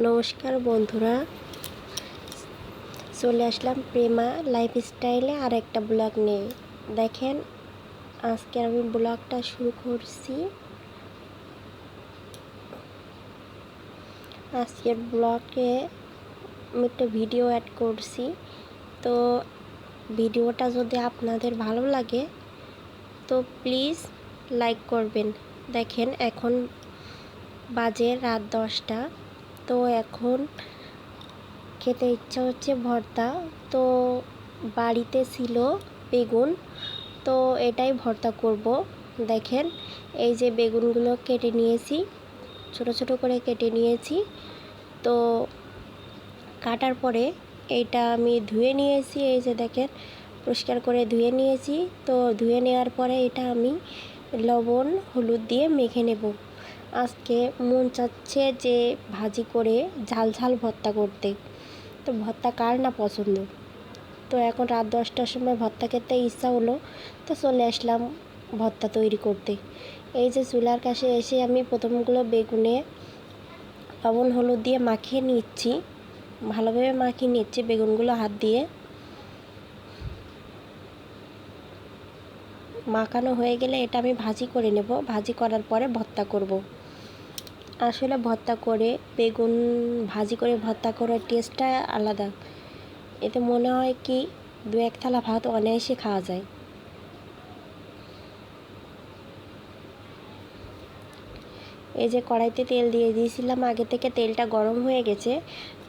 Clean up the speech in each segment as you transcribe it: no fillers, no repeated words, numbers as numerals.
নমস্কার বন্ধুরা, চলে আসলাম প্রেমা লাইফস্টাইলে আর একটা ব্লগ নিয়ে। দেখেন, আজকে আমি ব্লগটা শুরু করছি। আজকের ব্লগে আমি একটা ভিডিও অ্যাড করছি। তো ভিডিওটা যদি আপনাদের ভালো লাগে তো প্লিজ লাইক করবেন। দেখেন, এখন বাজে রাত 10টা। তো এখন খেতে ইচ্ছা হচ্ছে ভর্তা। তো বাড়িতে ছিল বেগুন, তো এটাই ভর্তা করব। দেখেন, এই যে বেগুনগুলো কেটে নিয়েছি, ছোট ছোট করে কেটে নিয়েছি। তো কাটার পরে এইটা আমি ধুয়ে নিয়েছি। এই যে দেখেন, পরিষ্কার করে ধুয়ে নিয়েছি। তো ধুয়ে নেওয়ার পরে এটা আমি লবণ হলুদ দিয়ে মেখে নেব। আজকে মন চাচ্ছে যে ভাজি করে ঝাল ঝাল ভর্তা করতে। তো ভর্তা কার না পছন্দ। তো এখন রাত 10টার সময় ভর্তা খেতে ইচ্ছা হলো, তো চলে আসলাম ভর্তা তৈরি করতে। এই যে চুলার কাছে এসে আমি প্রথমগুলো বেগুনে লবণ হলুদ দিয়ে মাখিয়ে নিচ্ছি, ভালোভাবে মাখিয়ে নিচ্ছি বেগুনগুলো হাত দিয়ে। মাখানো হয়ে গেলে এটা আমি ভাজি করে নেব। ভাজি করার পরে ভর্তা করব। আসলে ভর্তা করে বেগুন ভাজি করে ভর্তা করার টেস্টটা আলাদা। এতে মনে হয় কি 2-1 থালা ভাত অনায়াসে খাওয়া যায়। এই যে কড়াইতে তেল দিয়ে দিয়েছিলাম, আগে থেকে তেলটা গরম হয়ে গেছে।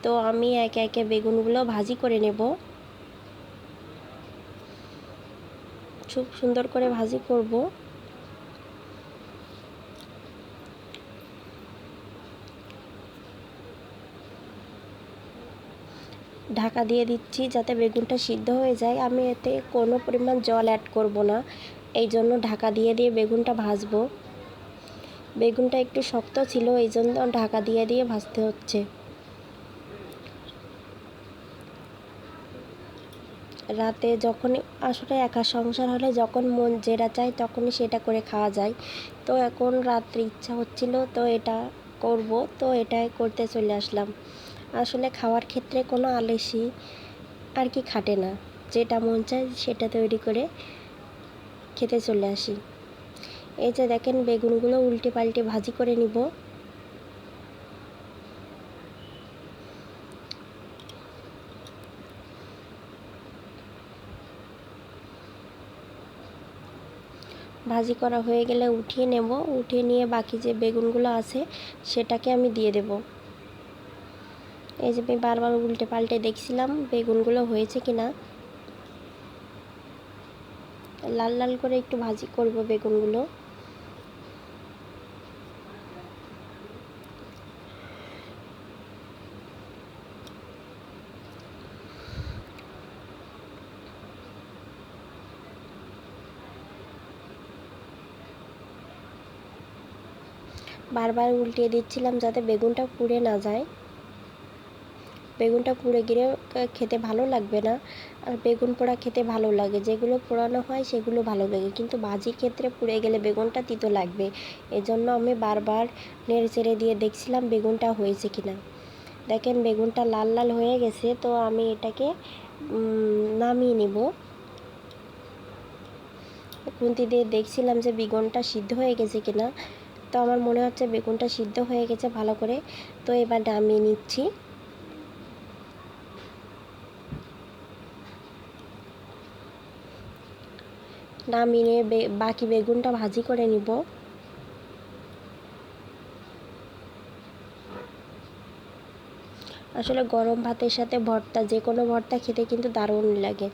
তো আমি একে একে বেগুনগুলো ভাজি করে নেব। খুব সুন্দর করে ভাজি করব। ঢাকা দিয়ে দিচ্ছি যাতে বেগুনটা সিদ্ধ হয়ে যায়। আমি এতে কোনো পরিমাণ জল অ্যাড করব না, এই জন্য ঢাকা দিয়ে দিয়ে বেগুনটা ভাজবো। বেগুনটা একটু শক্ত ছিল, এই জন্য ঢাকা দিয়ে দিয়ে ভাজতে হচ্ছে। রাতে যখন আসলে একা সংসার হলে যখন মন যেটা চায় তখনই সেটা করে খাওয়া যায়। তো এখন রাত্রে ইচ্ছা হচ্ছিল, তো এটা করব। তো এটাই করতে চলে আসলাম। আসলে খাওয়ার ক্ষেত্রে কোনো আলসি আর কি খাটে না, যেটা মন চায় সেটা তৈরি করে খেতে চলে আসি। এই যে দেখেন, বেগুনগুলো উল্টে পাল্টে ভাজি করে নিব। ভাজি করা হয়ে গেলে উঠিয়ে নেব। উঠিয়ে নিয়ে বাকি যে বেগুনগুলো আছে সেটাকে আমি দিয়ে দেব। এই যে আমি বারবার উল্টে পাল্টে দেখছিলাম বেগুনগুলো হয়েছে কিনা। লাল লাল করে একটু ভাজি করব বেগুনগুলো। বারবার উল্টিয়ে দিচ্ছিলাম যাতে বেগুনটা পুড়ে না যায়। বেগুনটা পুড়ে গেলে খেতে ভালো লাগবে না। আর বেগুন পোড়া খেতে ভালো লাগে, যেগুলো পোড়ানো হয় সেগুলো ভালো লাগে, কিন্তু ভাজির ক্ষেত্রে পুড়ে গেলে বেগুনটা তিতো লাগবে। এজন্য আমি বারবার নেড়ে চেড়ে দিয়ে দেখছিলাম বেগুনটা হয়েছে কিনা। দেখেন, বেগুনটা লাল লাল হয়ে গেছে। তো আমি এটাকে নামিয়ে নিব। খুন্তি দিয়ে দেখছিলাম যে বেগুনটা সিদ্ধ হয়ে গেছে কিনা। তো আমার মনে হচ্ছে বেগুনটা সিদ্ধ হয়ে গেছে ভালো করে। তো এবার নামিয়ে নিচ্ছি। নামিয়ে বাকি বেগুনটা ভাজি করে নিব। আসলে গরম ভাতের সাথে ভর্তা, যে কোনো ভর্তা খেতে কিন্তু দারুণ লাগে।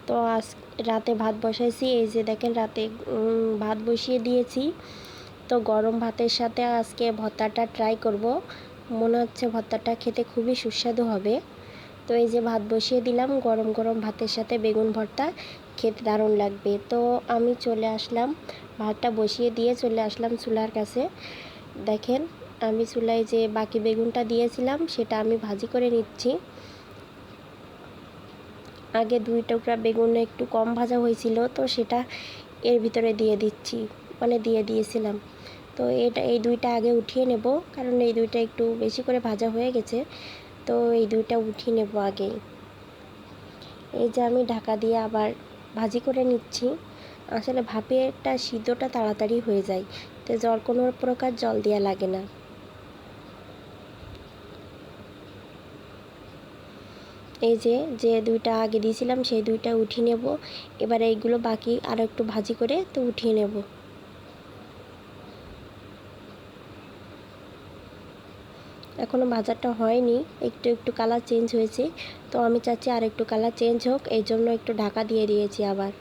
তো আজ রাতে ভাত বসাইছি। এই যে দেখেন, রাতে ভাত বসিয়ে দিয়েছি। তো গরম ভাতের সাথে আজকে ভর্তাটা ট্রাই করব। মনে হচ্ছে ভর্তাটা খেতে খুবই সুস্বাদু হবে। তো এই যে ভাত বসিয়ে দিলাম, গরম গরম ভাতের সাথে বেগুন ভর্তা খেতে দারুণ লাগবে। তো আমি চলে আসলাম, ভাতটা বসিয়ে দিয়ে চলে আসলাম চুলার কাছে। দেখেন, আমি চুলায় যে বাকি বেগুনটা দিয়েছিলাম সেটা আমি ভাজি করে নিচ্ছি। আগে 2 টুকরা বেগুন একটু কম ভাজা হয়েছিল, তো সেটা এর ভিতরে দিয়ে দিচ্ছি, দিয়ে দিয়েছিলাম। তো এই দুইটা আগে উঠিয়ে নেব, কারণ এই দুইটা একটু বেশি করে ভাজা হয়ে গেছে। তো এই দুইটা উঠিয়ে নেব আগেই। এই যে আমি ঢাকা দিয়ে আবার ভাজি করে নিচ্ছি। আসলে ভাপেরটা সিদ্ধটা তাড়াতাড়ি হয়ে যায়, তো কোনো প্রকার জল দেওয়া লাগে না। এই যে দুইটা আগে দিয়েছিলাম সেই দুইটা উঠিয়ে নেব। এবার এইগুলো বাকি আরও একটু ভাজি করে তো উঠিয়ে নেব। এখনও ভাজাটা হয়নি, একটু একটু কালার চেঞ্জ হয়েছে। তো আমি চাচ্ছি আর একটু কালার চেঞ্জ হোক, এই জন্য একটু ঢাকা দিয়ে দিয়েছি আবার।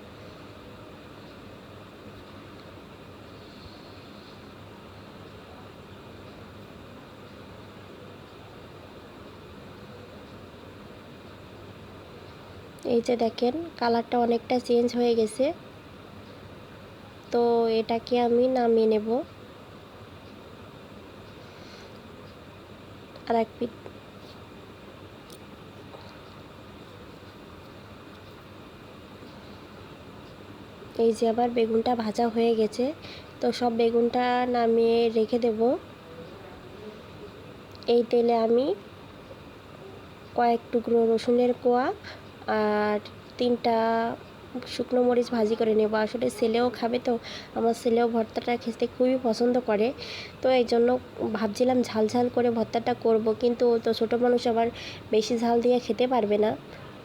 এই যে দেখেন কালারটা অনেকটা চেঞ্জ হয়ে গেছে। তো এটাকে আমি নামিয়ে নেব। আর এক পিঠ এই যে আবার বেগুনটা ভাজা হয়ে গেছে, তো সব বেগুনটা নামিয়ে রেখে দেব। এই তেলে আমি কয়েক টুকরো রসুনের কোয়া আর 3টা শুকনো মরিচ ভাজি করে নেব। আসলে ছেলেও খাবে, তো আমার ছেলেও ভর্তাটা খেতে খুবই পছন্দ করে। তো এই জন্য ভাবছিলাম ঝাল ঝাল করে ভর্তাটা করব, কিন্তু ও তো ছোটো মানুষ, আবার বেশি ঝাল দিয়ে খেতে পারবে না।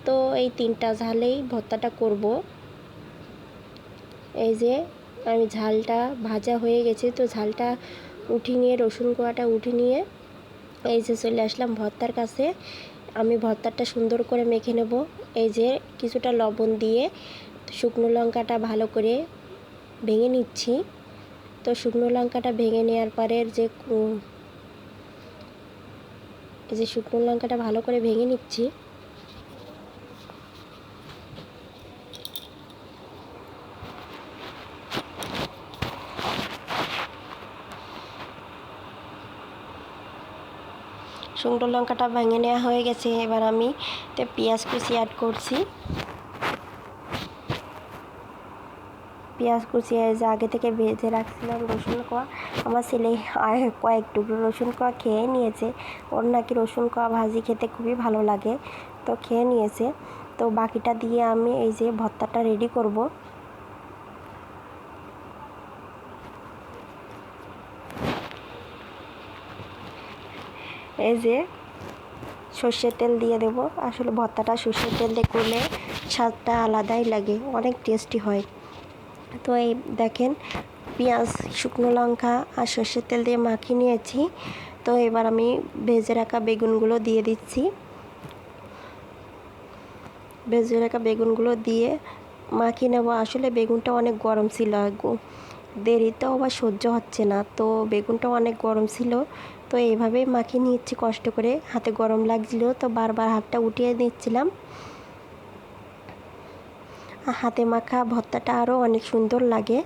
তো এই 3টা ঝালেই ভর্তাটা করব। এই যে আমি ঝালটা ভাজা হয়ে গেছে, তো ঝালটা উঠিয়ে নিয়ে রসুন কোয়াটা উঠিয়ে নিয়ে এই যে চলে আসলাম ভর্তার কাছে। আমি ভর্তাটা সুন্দর করে মেখে নেব। এই যে কিছুটা লবণ দিয়ে শুকনো লঙ্কাটা ভালো করে ভেঙে নিচ্ছি। তো শুকনো লঙ্কাটা ভেঙে নেওয়ার পরে এই যে শুকনো লঙ্কাটা ভালো করে ভেঙে নিচ্ছি। শুকনো লঙ্কাটা ভেঙে নেওয়া হয়ে গেছে। এবার আমি পেঁয়াজ কুচি অ্যাড করছি। পেঁয়াজ কুচি যে আগে থেকে ভেজে রাখছিলাম রসুন কোয়া, আমার ছেলে কয়েক টুকরো রসুন কোয়া খেয়ে নিয়েছে। ওর নাকি রসুন কোয়া ভাজি খেতে খুবই ভালো লাগে, তো খেয়ে নিয়েছে। তো বাকিটা দিয়ে আমি এই যে ভর্তাটা রেডি করব। এই যে সর্ষের তেল দিয়ে দেব। আসলে ভর্তাটা সর্ষের তেল দিয়ে করলে স্বাদটা আলাদাই লাগে, অনেক টেস্টি হয়। তো এই দেখেন পেঁয়াজ, শুকনো লঙ্কা আর সর্ষের তেল দিয়ে মাখিয়ে নিয়েছি। তো এবার আমি ভেজে রাখা বেগুনগুলো দিয়ে দিচ্ছি। ভেজে রাখা বেগুনগুলো দিয়ে মাখিয়ে নেব। আসলে বেগুনটা অনেক গরম ছিল, দেরিতেও আবার সহ্য হচ্ছে না, তো বেগুনটা অনেক গরম ছিল। তো এইভাবেই মাখিয়ে নিচ্ছি কষ্ট করে, হাতে গরম লাগছিল তো বারবার হাতটা উঠিয়ে নিচ্ছিলাম। হাতে মাখা ভর্তাটা আরও অনেক সুন্দর লাগে,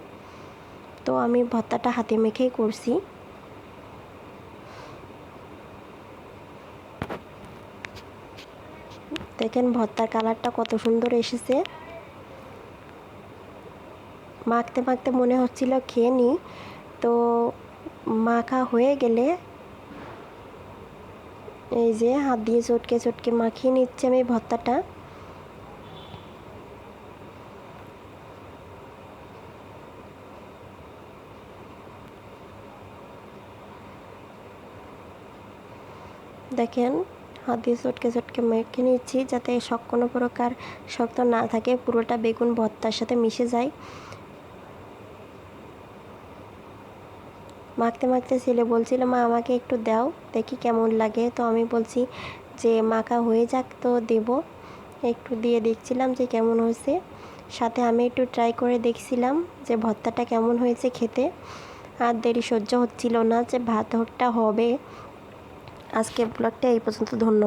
তো আমি ভর্তাটা হাতে মেখেই করছি। দেখেন ভর্তার কালারটা কত সুন্দর এসেছে। মাখতে মাখতে মনে হচ্ছিল খেয়ে নিই, তো মাখা হয়ে গেলে এই যে হাত দিয়ে চটকে চটকে মাখিয়ে নিচ্ছি আমি ভর্তাটা। দেখেন হাত দিয়ে চটকে চটকে মেখে নিচ্ছি, যাতে কোনো প্রকার শক্ত না থাকে, পুরোটা বেগুন ভর্তার সাথে মিশে যায়। মাখতে মাখতে ছেলে বলছিল, মা আমাকে একটু দাও, দেখি কেমন লাগে। তো আমি বলছি যে মাখা হয়ে যাক তো দেব। একটু দিয়ে দেখছিলাম যে কেমন হয়েছে, সাথে আমি একটু ট্রাই করে দেখছিলাম যে ভর্তাটা কেমন হয়েছে খেতে। আর দেরি সহ্য হচ্ছিল না যে ভাতটা হবে। আজকে ব্লগটা এই পর্যন্ত, ধন্যবাদ।